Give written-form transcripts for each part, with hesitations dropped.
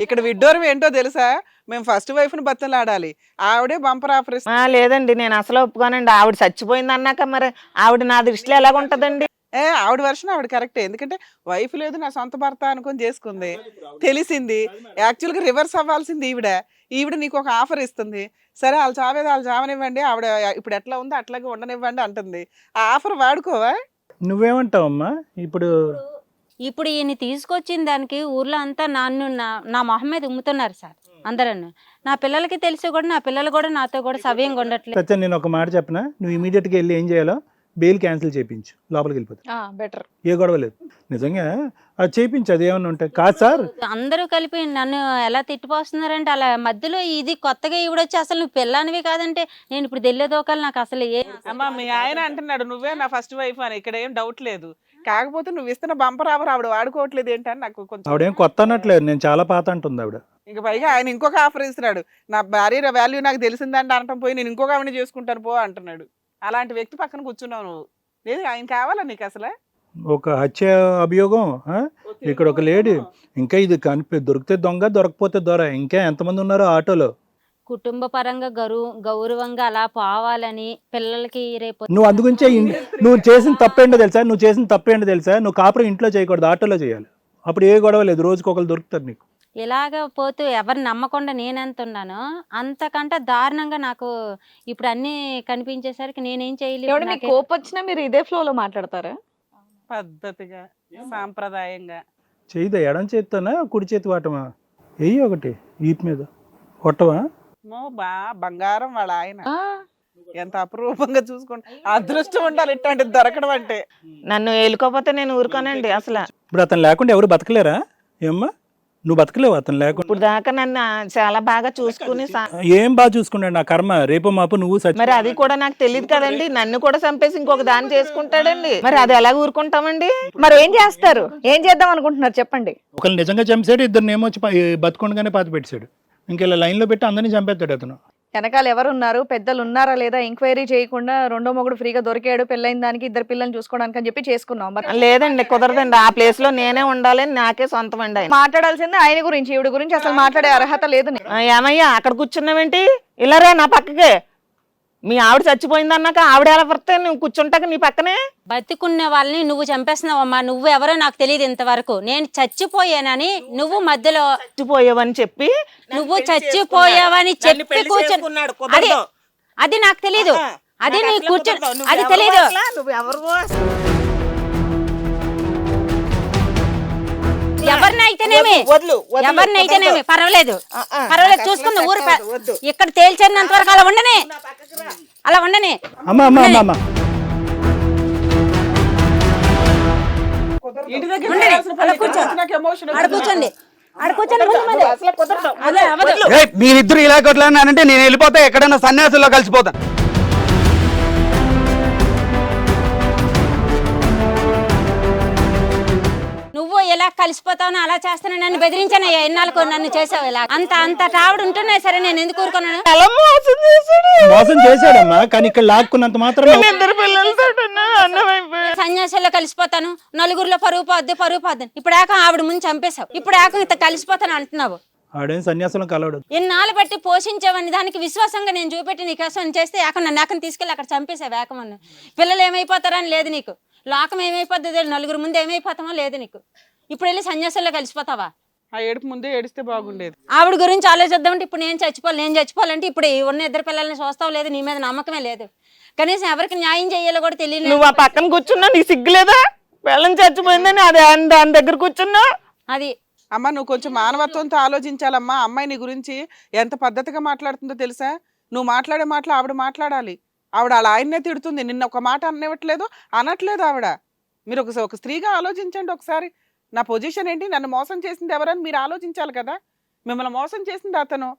ఇక్కడ విడ్డూరం ఏంటో తెలుసా? మేము ఫస్ట్ వైఫ్ ని బతిలాడాలి, ఆవిడే బంపర్ ఆఫర్ లేదండి, నేను అసలు ఒప్పుకోనండి. ఆవిడ చచ్చిపోయింది అన్నాక మరి ఆవిడ నా దృష్టిలో ఎలాగుంటదండి? ఆవిడ వర్షన్ ఆవిడ కరెక్టే. ఎందుకంటే వైఫ్ లేదు, నా సొంత భర్త అనుకొని చేసుకుంది, తెలిసింది. యాక్చువల్గా రివర్స్ అవ్వాల్సింది ఈవిడ. ఈవిడ నీకు ఒక ఆఫర్ ఇస్తుంది, సరే వాళ్ళు చావేది వాళ్ళు చావనివ్వండి, ఆవిడ ఇప్పుడు ఎట్లా ఉందో అట్లాగే ఉండనివ్వండి అంటుంది. ఆ ఆఫర్ వాడుకోవా? నువ్వేమంటావమ్మా ఇప్పుడు? ఇప్పుడు ఈయన తీసుకొచ్చిన దానికి ఊర్లో అంతా నా మొహం మీద ఉమ్ముతున్నారు సార్ అందరూ. నా పిల్లలకి తెలిసి కూడా నా పిల్లలు కూడా నాతో కూడా సవ్యంగా ఉండట్లేదు. సత్యం, నేను ఒక మాట చెప్పనా? నువ్వు ఇమీడియట్ గా వెళ్ళి ఏం చేయాలో బెయిల్ క్యాన్సిల్ చేయించు, లోపలికి వెళ్ళిపోతా. బెటర్. ఏ గొడవ లేదు, నిజంగా అది చేయించు. అది ఏమన్నా ఉంటాయి కాదు సార్. అందరూ కలిపి నన్ను ఎలా తిట్టిపోస్తున్నారంటే, అలా మధ్యలో ఇది కొత్తగా ఈవిడొచ్చి అసలు నువ్వు పిల్లనివి కాదంటే నేను ఇప్పుడు తెలియదోకాలి. నాకు అసలు అమ్మా మీ ఆయన అంటున్నాడు నువ్వే నా ఫస్ట్ వైఫ్ అని, ఇక్కడ ఏం డౌట్ లేదు. కాకపోతే నువ్వు ఇస్తున్న బంపర్ ఆఫర్ ఆవిడ వాడుకోవట్లేదు ఏంటని నాకు కొంచెం. ఆవిడేం కొత్త అన్నట్లేదు, నేను చాలా పాత అంటుంది ఆవిడ. ఇంకా పైగా ఆయన ఇంకొక ఆఫర్ ఇస్తున్నాడు, నా భార్య వాల్యూ నాకు తెలిసిందంటే అనటం పోయి నేను ఇంకొక ఆవిడ చేసుకుంటాను పో అంటున్నాడు. అలాంటి వ్యక్తి పక్కన కూర్చున్నావు నువ్వు. లేదు ఆయన కావాలా నీకు అసలు? ఒక హత్య అభియోగం, ఇక్కడ ఒక లేడీ, ఇంకా ఇది దొరికితే దొంగ, దొరకపోతే దొర. ఇంకా ఎంతమంది ఉన్నారో ఆటోలో. కుటుంబ పరంగా గౌరవంగా అలా పోవాలని పిల్లలకి రేపు. నువ్వు అందుగురించే నువ్వు చేసిన తప్పేంటో తెలుసా? నువ్వు కాపురం ఇంట్లో చేయకూడదు, ఆటోలో చేయాలి. అప్పుడు ఏ గొడవ లేదు, రోజుకి ఒకరు దొరుకుతారు నీకు. ఇలాగ పోతూ ఎవరిని నమ్మకుండా నేనెంత ఉన్నానో అంతకంటే దారుణంగా నాకు ఇప్పుడు అన్ని కనిపించేసరికి నేనేం చేయలేదు. కోపం వచ్చినా మీరు ఇదే ఫ్లోలో మాట్లాడతారా? పద్ధతిగా సాంప్రదాయంగా చేయదా? ఎడం చేస్తానా కుడి చేతి వాటమా? వెయ్యి ఒకటి ఈపు మీద కొట్టవా? బంగారం వాళ్ళ ఆయన ఎంత అపురూపంగా చూసుకోండి. అదృష్టం ఉండాలి ఇట్లాంటి దొరకడం అంటే. నన్ను ఏలుకోపోతే నేను ఊరుకోనండి అసలు. ఇప్పుడు అతను లేకుండా ఎవరు బతకలేరా? ఏమ్మా నువ్వు బతకలేవు అతను లేకుండా? ఇప్పుడు దాకా నన్ను చాలా బాగా చూసుకుని ఏం బాగా చూసుకున్నాడు? నా కర్మ, రేపు మాపు నువ్వు మరి అది కూడా నాకు తెలియదు కదండి. నన్ను కూడా చంపేసి ఇంకొక దాన్ని చేసుకుంటాడండి. మరి అది ఎలా ఊరుకుంటామండి? మరి ఏం చేస్తారు? ఏం చేద్దాం అనుకుంటున్నారు చెప్పండి? ఒకళ్ళు నిజంగా చంపేశాడు, ఇద్దరు ఏమొచ్చి బతుకుండగానే పాతి పెట్టాడు. ఇంకెలా లైన్ లో పెట్టి అందరినీ చంపేస్తాడు అతను. వెనకాల ఎవరు ఉన్నారు, పెద్దలు ఉన్నారా లేదా ఎంక్వైరీ చేయకుండా రెండో మొగుడు ఫ్రీగా దొరికాడు, పెళ్ళైన దానికి ఇద్దరు పిల్లల్ని చూసుకోవడానికి అని చెప్పి చేసుకున్నాం. లేదండి, కుదరదండి. ఆ ప్లేస్ లో నేనే ఉండాలని నాకే సొంతం అండి. మాట్లాడాల్సింది ఆయన గురించి, ఈవిడ గురించి అసలు మాట్లాడే అర్హత లేదు. ఏమయ్యా అక్కడ కూర్చున్నావేంటి? ఇలా రా నా పక్కకే. మీ ఆవిడ చచ్చిపోయింది అన్నాక ఆవిడ ఎలా పడితే నువ్వు కూర్చుంటాక నీ పక్కనే. బతికున్న వాళ్ళని నువ్వు చంపేస్తున్నావమ్మా. నువ్వు ఎవరో నాకు తెలియదు ఇంతవరకు. నేను చచ్చిపోయానని నువ్వు మధ్యలో చచ్చిపోయావని చెప్పి నువ్వు చచ్చిపోయావని చెప్పి కూర్చొని అది నాకు తెలీదు. అది నీ కూర్చొని అది తెలీదు. ఎవరినైతేనేమి పర్వాలేదు చూసుకున్న ఊరు ఇక్కడ తేల్చేంత వరకు అలా ఉండని మీరిద్దరు ఇలా కొట్లానంటే నేను వెళ్ళిపోతా, ఎక్కడైనా సన్యాసుల్లో కలిసిపోతాను. నువ్వు ఎలా కలిసిపోతావు అలా చేస్తాను. నన్ను బెదిరించానయ్యా ఎన్నాళ్ళకు నన్ను చేసావు ఇలా. అంత టావిడ ఉంటున్నా సరే నేను ఎందుకు ఊరుకున్నాను? మోసం చేశాడమ్మా, కానీ ఇక్కడ లాక్కున్నంత మాత్రం సన్యాసాల్లో కలిసిపోతాను, నలుగురిలో పరుగు పోద్ది. ఇప్పుడు ఆవిడ ముందు చంపేశావు, ఇప్పుడు ఇంత కలిసిపోతాను అంటున్నావు. ఆడేం సన్యాసం కలవడు. ఎన్నాళ్ళు బట్టి పోషించావని దానికి విశ్వాసంగా నేను చూపెట్టి నీకు అసలు చేస్తే నన్ను తీసుకెళ్ళి అక్కడ చంపేశావు ఏకమన్ను. పిల్లలు ఏమైపోతారని లేదు నీకు, లోకం ఏమైపోద్ది నలుగురు ముందు ఏమైపోతామో లేదు నీకు. ఇప్పుడు వెళ్ళి సన్యాసాల్లో కలిసిపోతావా? ఆ ఏడుపు ముందే ఏడిస్తే బాగుండేది. ఆవిడ గురించి ఆలోచిద్దామంటే ఇప్పుడు నేను చచ్చిపోవాలంటే ఇప్పుడు ఉన్న ఇద్దరు పిల్లల్ని చూస్తావు లేదు, నీ మీద నమ్మకమే లేదు. కనీసం ఎవరికి న్యాయం చేయాలో కూడా తెలియదు. నువ్వు ఆ పక్కన కూర్చున్నా నీకు సిగ్గులేదా? పిల్లని చచ్చిపోయిందని అది దాని దగ్గర కూర్చున్నా. అది అమ్మ నువ్వు కొంచెం మానవత్వంతో ఆలోచించాలమ్మా. అమ్మాయి నీ గురించి ఎంత పద్ధతిగా మాట్లాడుతుందో తెలుసా? నువ్వు మాట్లాడే మాటలు ఆవిడ మాట్లాడాలి. ఆవిడ అలా ఆయన్నే తిడుతుంది, నిన్న ఒక మాట అనట్లేదు ఆవిడ. మీరు ఒక స్త్రీగా ఆలోచించండి ఒకసారి. నా పొజిషన్ ఏంటి, నన్ను మోసం చేసింది ఎవరని మీరు ఆలోచించాలి కదా. మిమ్మల్ని మోసం చేసింది అతను.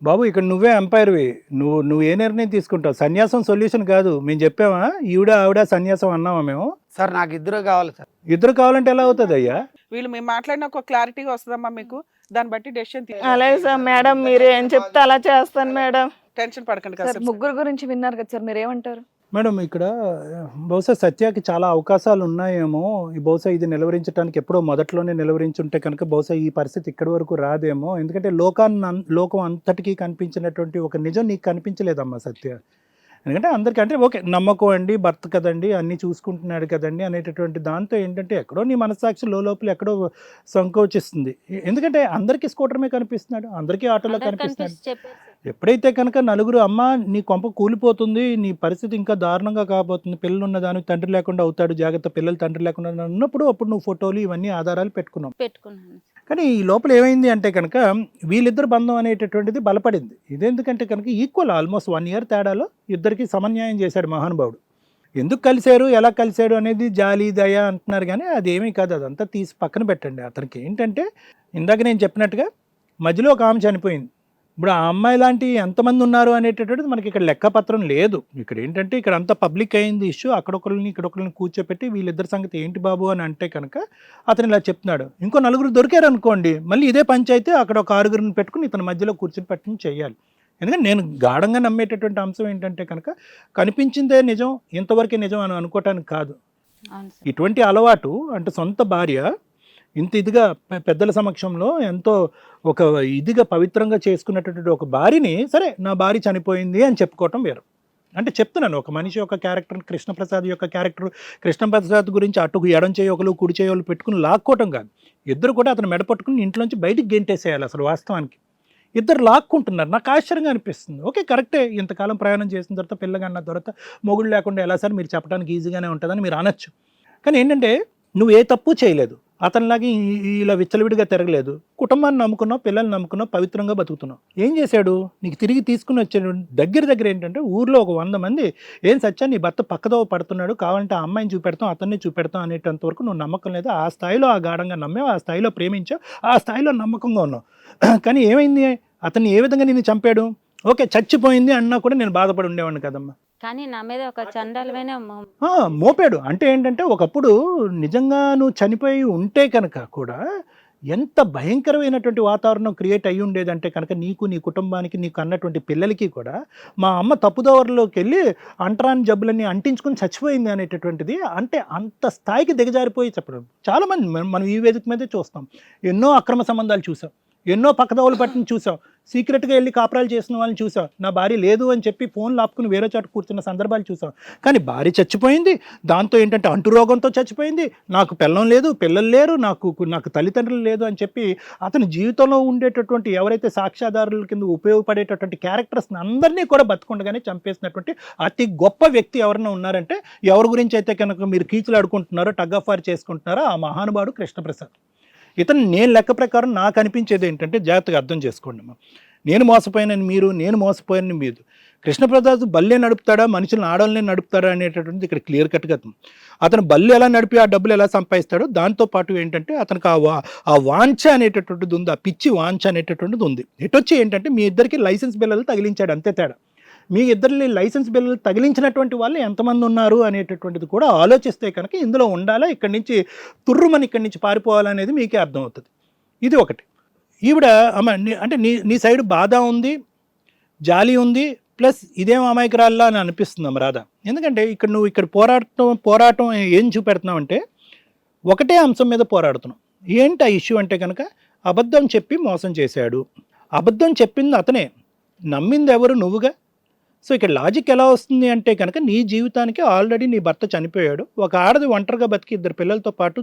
బాబు ఇక్కడ నువ్వే ఎంపైర్వి, నువ్వు ఏ నిర్ణయం తీసుకుంటావు? సన్యాసం సొల్యూషన్ కాదు. మేము చెప్పామా ఆవిడ సన్యాసం అన్నామా మేము? సార్ నాకు ఇద్దరు కావాలి సార్. ఇద్దరు కావాలంటే ఎలా అవుతుంది అయ్యా? వీళ్ళు మేము మాట్లాడిన ఒక క్లారిటీగా వస్తుందమ్మా మీకు, దాన్ని బట్టి డెసిషన్ అలాగే సార్ మేడం, మీరు ఏం చెప్తే అలా చేస్తాను మేడం. టెన్షన్ పడకండి కదా. ముగ్గురు గురించి విన్నారు కదా సార్, మీరేమంటారు? మేడం ఇక్కడ బహుశా సత్యాకి చాలా అవకాశాలు ఉన్నాయేమో, బహుశా ఇది నిలవరించడానికి ఎప్పుడో మొదట్లోనే నిలవరించుంటే కనుక బహుశా ఈ పరిస్థితి ఇక్కడి వరకు రాదేమో. ఎందుకంటే లోకం అంతటికీ కనిపించినటువంటి ఒక నిజం నీకు కనిపించలేదమ్మా సత్య. ఎందుకంటే అందరికీ అంటే ఓకే నమ్మకం అండి, భర్త కదండి, అన్నీ చూసుకుంటున్నాడు కదండి అనేటటువంటి దాంతో ఏంటంటే ఎక్కడో నీ మనస్సాక్షి లోపల ఎక్కడో సంకోచిస్తుంది. ఎందుకంటే అందరికీ స్కూటర్మే కనిపిస్తున్నాడు, అందరికీ ఆటోలో కనిపిస్తున్నాడు. ఎప్పుడైతే కనుక నలుగురు అమ్మ నీ కొంప కూలిపోతుంది, నీ పరిస్థితి ఇంకా దారుణంగా కాబోతుంది, పిల్లలు ఉన్న దానికి తండ్రి లేకుండా అవుతాడు, జాగ్రత్త పిల్లలు తండ్రి లేకుండా ఉన్నప్పుడు అప్పుడు నువ్వు ఫోటోలు ఇవన్నీ ఆధారాలు పెట్టుకున్నావు. కానీ ఈ లోపల ఏమైంది అంటే కనుక వీళ్ళిద్దరు బంధం అనేటటువంటిది బలపడింది. ఇదెందుకంటే కనుక ఈక్వల్ ఆల్మోస్ట్ 1 year తేడాలో ఇద్దరికి సమన్యాయం చేశాడు మహానుభావుడు. ఎందుకు కలిశారు, ఎలా కలిశాడు అనేది జాలి దయ అంటున్నారు, కానీ అదేమీ కాదు. అదంతా తీసి పక్కన పెట్టండి. అతనికి ఏంటంటే ఇందాక నేను చెప్పినట్టుగా మధ్యలో ఒక ఆమె చనిపోయింది. ఇప్పుడు ఆ అమ్మాయి లాంటి ఎంతమంది ఉన్నారు అనేటటువంటిది మనకి ఇక్కడ లెక్కపత్రం లేదు. ఇక్కడ ఏంటంటే ఇక్కడ అంతా పబ్లిక్ అయింది ఇష్యూ. అక్కడొకరిని ఇక్కడొకరిని కూర్చోపెట్టి వీళ్ళిద్దరి సంగతి ఏంటి బాబు అని అంటే కనుక అతను ఇలా చెప్తున్నాడు. ఇంకో 4 దొరికారు అనుకోండి, మళ్ళీ ఇదే పంచాయితీ అక్కడ ఒక 6 పెట్టుకుని ఇతని మధ్యలో కూర్చొని పెట్టిన చేయాలి. ఎందుకంటే నేను గాఢంగా నమ్మేటటువంటి అంశం ఏంటంటే కనుక కనిపించిందే నిజం, ఇంతవరకే నిజం అని అనుకోవటానికి కాదు. ఇటువంటి అలవాటు అంటే సొంత భార్య ఇంత ఇదిగా పెద్దల సమక్షంలో ఎంతో ఒక ఇదిగా పవిత్రంగా చేసుకున్నటువంటి ఒక భార్యని సరే నా భార్య చనిపోయింది అని చెప్పుకోవటం వేరు. అంటే చెప్తున్నాను, ఒక మనిషి యొక్క క్యారెక్టర్, కృష్ణప్రసాద్ యొక్క క్యారెక్టర్, కృష్ణప్రసాద్ గురించి అటుకు ఎడం చేయొకలు కుడి చేయొకలు పెట్టుకుని లాక్కోవటం కాదు. ఇద్దరు కూడా అతను మెడపట్టుకుని ఇంట్లోంచి బయటికి గెంటేసేయాలి. అసలు వాస్తవానికి ఇద్దరు లాక్కుంటున్నారు. నాకు ఆశ్చర్యంగా అనిపిస్తుంది. ఓకే కరెక్టే, ఇంతకాలం ప్రయాణం చేసిన తర్వాత పిల్లగన్న తర్వాత మొగుడు లేకుండా ఎలా సార్ మీరు చెప్పడానికి ఈజీగానే ఉంటుందని మీరు అనొచ్చు. కానీ ఏంటంటే నువ్వు ఏ తప్పు చేయలేదు, అతనిలాగే ఇలా విచ్చలవిడిగా తిరగలేదు, కుటుంబాన్ని నమ్ముకున్నావు, పిల్లల్ని నమ్ముకున్నావు, పవిత్రంగా బతుకుతున్నావు. ఏం చేశాడు, నీకు తిరిగి తీసుకుని వచ్చాడు. దగ్గర ఏంటంటే ఊర్లో ఒక 100 మంది ఏం సత్యా నీ భర్త పక్కదో పడుతున్నాడు, కావాలంటే ఆ అమ్మాయిని చూపెడతాం, అతన్ని చూపెడతాం అనేటంత వరకు నువ్వు నమ్మకం లేదు. ఆ స్థాయిలో ఆ గాఢంగా నమ్మావు, ఆ స్థాయిలో ప్రేమించావు, ఆ స్థాయిలో నమ్మకంగా ఉన్నావు. కానీ ఏమైంది, అతన్ని ఏ విధంగా నిన్ను చంపాడు? ఓకే చచ్చిపోయింది అన్నా కూడా నేను బాధపడి ఉండేవాడిని కదమ్మా. కానీ నా మీద ఒక చండాలమైన మోపాడు. అంటే ఏంటంటే ఒకప్పుడు నిజంగా నువ్వు చనిపోయి ఉంటే కనుక కూడా ఎంత భయంకరమైనటువంటి వాతావరణం క్రియేట్ అయ్యి ఉండేదంటే కనుక నీకు, నీ కుటుంబానికి, నీకు అన్నటువంటి పిల్లలకి కూడా మా అమ్మ తప్పుదోవరిలోకి వెళ్ళి అంటరాని జబ్బులన్నీ అంటించుకుని చచ్చిపోయింది అనేటటువంటిది. అంటే అంత స్థాయికి దిగజారిపోయి చెప్పడం. చాలామంది మనం ఈ వేదిక మీదే చూస్తాం, ఎన్నో అక్రమ సంబంధాలు చూసాం, ఎన్నో పక్కదోవలు పట్టిన చూసాం, సీక్రెట్గా వెళ్ళి కాపురాలు చేసిన వాళ్ళని చూసాం, నా భార్య లేదు అని చెప్పి ఫోన్లు ఆపుకుని వేరే చోట కూర్చున్న సందర్భాలు చూసాం. కానీ భార్య చచ్చిపోయింది, దాంతో ఏంటంటే అంటురోగంతో చచ్చిపోయింది, నాకు పిల్లం లేదు, పిల్లలు లేరు, నాకు తల్లిదండ్రులు లేదు అని చెప్పి అతని జీవితంలో ఉండేటటువంటి ఎవరైతే సాక్ష్యాధారుల కింద ఉపయోగపడేటటువంటి క్యారెక్టర్స్ అందరినీ కూడా బతుకుండగానే చంపేసినటువంటి అతి గొప్ప వ్యక్తి ఎవరైనా ఉన్నారంటే, ఎవరి గురించి అయితే కనుక మీరు కీచులు ఆడుకుంటున్నారో, టగ్ ఆఫ్ వార్ చేసుకుంటున్నారో ఆ మహానుభావుడు కృష్ణప్రసాద్. ఇతను నేను లెక్క ప్రకారం నాకు అనిపించేది ఏంటంటే, జాగ్రత్తగా అర్థం చేసుకోండి అమ్మా, నేను మోసపోయానని మీరు, నేను మోసపోయానని మీరు. కృష్ణప్రసాద్ బల్లే నడుపుతాడా, మనుషులను ఆడవాళ్ళనే నడుపుతాడా అనేటటువంటిది ఇక్కడ క్లియర్ కట్గా అతను బల్లి ఎలా నడిపి ఆ డబ్బులు ఎలా సంపాదిస్తాడో దాంతోపాటు ఏంటంటే అతనికి ఆ వాంఛ అనేటటువంటిది ఉంది, ఆ పిచ్చి వాంఛ అనేటటువంటిది ఉంది. ఎటొచ్చి ఏంటంటే మీ ఇద్దరికి లైసెన్స్ బిల్లలు తగిలించాడు, అంతే తేడా. మీ ఇద్దరిని లైసెన్స్ బిల్లులు తగిలించినటువంటి వాళ్ళు ఎంతమంది ఉన్నారు అనేటటువంటిది కూడా ఆలోచిస్తే కనుక ఇందులో ఉండాలా, ఇక్కడి నుంచి తుర్రుమని ఇక్కడి నుంచి పారిపోవాలనేది మీకే అర్థమవుతుంది. ఇది ఒకటి. ఈవిడ అంటే నీ సైడ్ బాధ ఉంది, జాలి ఉంది, ప్లస్ ఇదేం అమాయకురాల్లా అని అనిపిస్తుంది రాధ. ఎందుకంటే ఇక్కడ నువ్వు ఇక్కడ పోరాటం ఏం చూపెడుతున్నావు అంటే ఒకటే అంశం మీద పోరాడుతున్నావు. ఏంటి ఆ ఇష్యూ అంటే కనుక అబద్ధం చెప్పి మోసం చేశాడు, అబద్ధం చెప్పింది అతనే, నమ్మింది ఎవరు, నువ్వుగా. సో ఇక్కడ లాజిక్ ఎలా వస్తుంది అంటే కనుక నీ జీవితానికి ఆల్రెడీ నీ భర్త చనిపోయాడు, ఒక ఆడది ఒంటరిగా బతికి 2 పిల్లలతో పాటు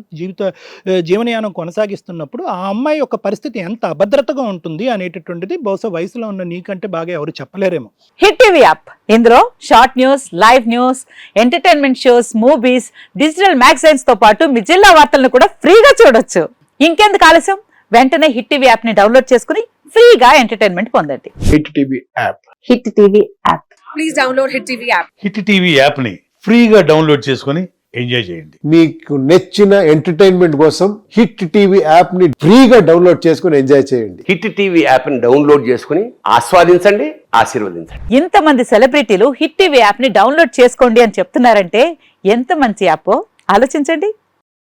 జీవనయానం కొనసాగిస్తున్నప్పుడు ఆ అమ్మాయి యొక్క పరిస్థితి ఎంత అభద్రతగా ఉంటుంది అనేటటువంటిది బహుశా వయసులో ఉన్న నీకంటే బాగా ఎవరు చెప్పలేరేమో. హిట్ టీవీ యాప్, ఇందులో short news, live news, entertainment shows, movies, digital magazines తో పాటు మీ జిల్లా వార్తలను కూడా ఫ్రీగా చూడొచ్చు. ఇంకెందుకు ఆలస్యం, వెంటనే హిట్ టీవీ యాప్ ని డౌన్లోడ్ చేసుకుని ఫ్రీగా ఎంటర్టైన్మెంట్ పొందండి. Hit TV app, hit TV app, please download hit TV app. Hit TV app ని ఫ్రీగా డౌన్లోడ్ చేసుకొని ఎంజాయ్ చేయండి. మీకు నచ్చిన ఎంటర్టైన్మెంట్ కోసం హిట్ టీవీ యాప్ ని ఫ్రీగా డౌన్లోడ్ చేసుకొని ఎంజాయ్ చేయండి. హిట్ టీవీ యాప్ ని డౌన్లోడ్ చేసుకుని ఆస్వాదించండి, ఆశీర్వదించండి. ఇంతమంది సెలబ్రిటీలు హిట్ టీవీ యాప్ ని డౌన్లోడ్ చేసుకోండి అని చెప్తున్నారంటే ఎంత మంచి యాప్ ఆలోచించండి.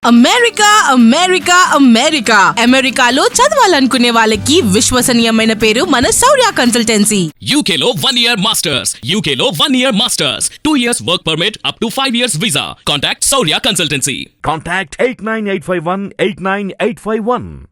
అమెరికా అమెరికా అమెరికా అమెరికాలో చదవాలనుకునే వాళ్ళకి విశ్వసనీయమైన పేరు మన శౌర్య కన్సల్టెన్సీ. UK లో 1 year masters, UK లో 1 year masters, 2 years work permit up to 5 years visa. Contact Saurya Consultancy. Contact 89851 89851.